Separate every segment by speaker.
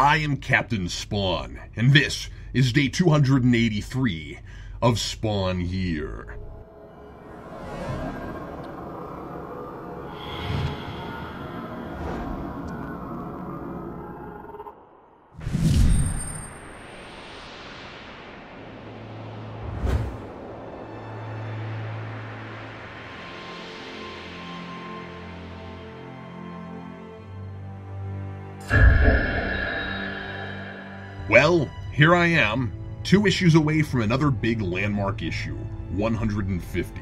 Speaker 1: I am Captain Spawn, and this is day 283 of Spawn Year. Well, here I am, 2 issues away from another big landmark issue, 150,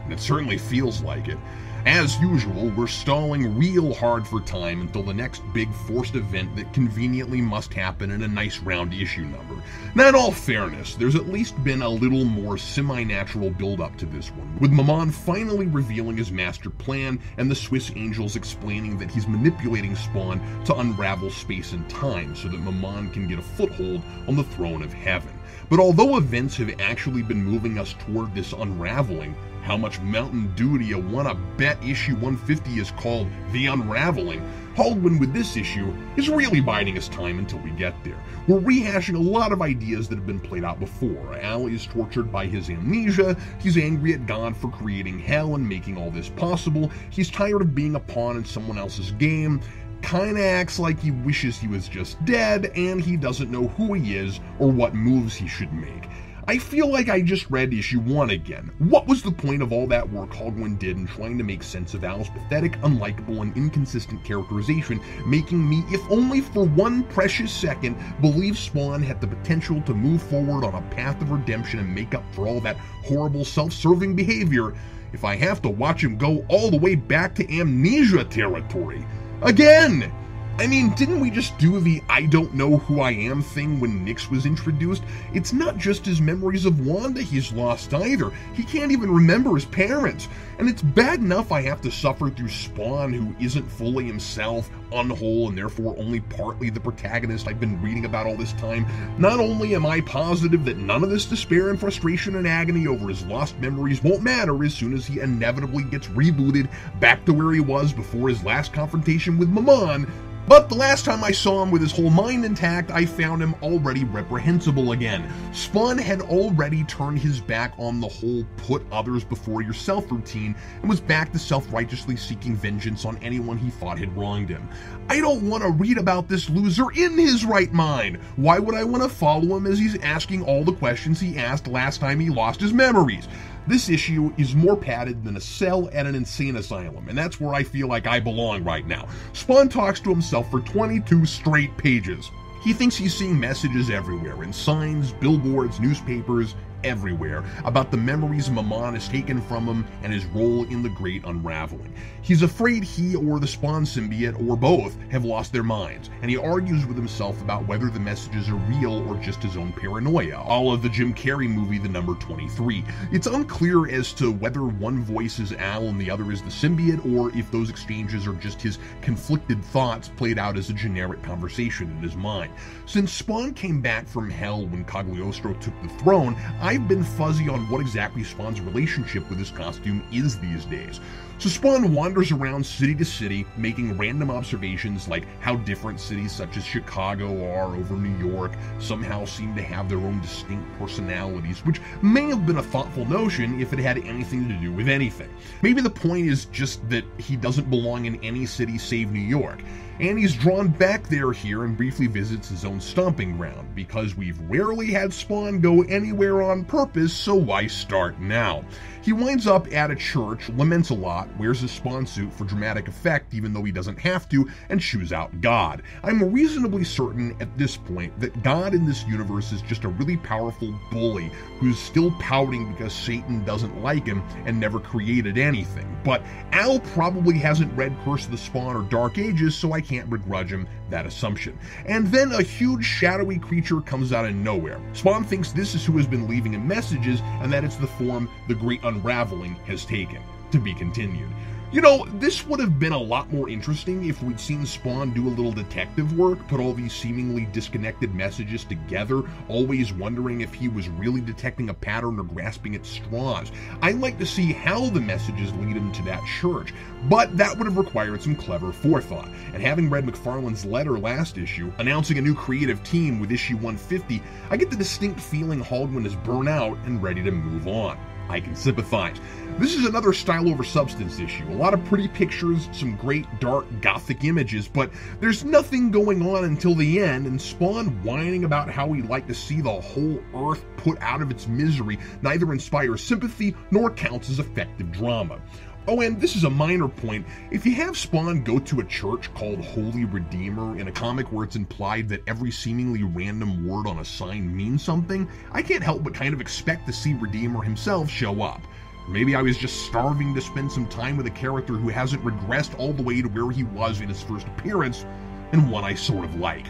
Speaker 1: and it certainly feels like it. As usual, we're stalling real hard for time until the next big forced event that conveniently must happen in a nice round issue number. Now, in all fairness, there's at least been a little more semi-natural build-up to this one, with Maman finally revealing his master plan and the Swiss Angels explaining that he's manipulating Spawn to unravel space and time so that Maman can get a foothold on the throne of heaven. But although events have actually been moving us toward this unraveling, how much Mountain Dew do you want to bet issue 150 is called The Unraveling? Haldwin with this issue is really biding his time until we get there. We're rehashing a lot of ideas that have been played out before. Al is tortured by his amnesia, he's angry at God for creating hell and making all this possible, he's tired of being a pawn in someone else's game, kinda acts like he wishes he was just dead, and he doesn't know who he is or what moves he should make. I feel like I just read issue 1 again. What was the point of all that work Haldwin did in trying to make sense of Al's pathetic, unlikable, and inconsistent characterization, making me, if only for one precious second, believe Spawn had the potential to move forward on a path of redemption and make up for all that horrible self-serving behavior, if I have to watch him go all the way back to amnesia territory? Again! I mean, didn't we just do the I don't know who I am thing when Nyx was introduced? It's not just his memories of Wanda he's lost either. He can't even remember his parents. And it's bad enough I have to suffer through Spawn, who isn't fully himself, unwhole, and therefore only partly the protagonist I've been reading about all this time. Not only am I positive that none of this despair and frustration and agony over his lost memories won't matter as soon as he inevitably gets rebooted back to where he was before his last confrontation with Maman, but the last time I saw him with his whole mind intact, I found him already reprehensible again. Spawn had already turned his back on the whole put others before yourself routine and was back to self-righteously seeking vengeance on anyone he thought had wronged him. I don't want to read about this loser in his right mind. Why would I want to follow him as he's asking all the questions he asked last time he lost his memories? This issue is more padded than a cell at an insane asylum, and that's where I feel like I belong right now. Spawn talks to himself for 22 straight pages. He thinks he's seeing messages everywhere, in signs, billboards, newspapers, everywhere, about the memories Maman has taken from him and his role in the Great Unraveling. He's afraid he or the Spawn symbiote, or both, have lost their minds, and he argues with himself about whether the messages are real or just his own paranoia, all of the Jim Carrey movie The Number 23. It's unclear as to whether one voice is Al and the other is the symbiote, or if those exchanges are just his conflicted thoughts played out as a generic conversation in his mind. Since Spawn came back from hell when Cagliostro took the throne, I've been fuzzy on what exactly Spawn's relationship with his costume is these days. So Spawn wanders around city to city, making random observations like how different cities such as Chicago are over New York somehow seem to have their own distinct personalities, which may have been a thoughtful notion if it had anything to do with anything. Maybe the point is just that he doesn't belong in any city save New York, and he's drawn back there here and briefly visits his own stomping ground, because we've rarely had Spawn go anywhere on purpose, so why start now? He winds up at a church, laments a lot, wears his Spawn suit for dramatic effect even though he doesn't have to, and chews out God. I'm reasonably certain at this point that God in this universe is just a really powerful bully who's still pouting because Satan doesn't like him and never created anything. But Al probably hasn't read Curse of the Spawn or Dark Ages, so I can't begrudge him that assumption. And then a huge shadowy creature comes out of nowhere. Spawn thinks this is who has been leaving him messages and that it's the form the Great Unraveling has taken. To be continued. You know, this would have been a lot more interesting if we'd seen Spawn do a little detective work, put all these seemingly disconnected messages together, always wondering if he was really detecting a pattern or grasping at straws. I'd like to see how the messages lead him to that church, but that would have required some clever forethought. And having read McFarlane's letter last issue, announcing a new creative team with issue 150, I get the distinct feeling Haldwin is burnt out and ready to move on. I can sympathize. This is another style over substance issue. A lot of pretty pictures, some great dark gothic images, but there's nothing going on until the end, and Spawn whining about how he'd like to see the whole Earth put out of its misery neither inspires sympathy nor counts as effective drama. Oh, and this is a minor point. If you have Spawn go to a church called Holy Redeemer in a comic where it's implied that every seemingly random word on a sign means something, I can't help but kind of expect to see Redeemer himself show up. Maybe I was just starving to spend some time with a character who hasn't regressed all the way to where he was in his first appearance, and one I sort of like.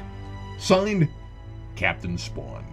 Speaker 1: Signed, Captain Spawn.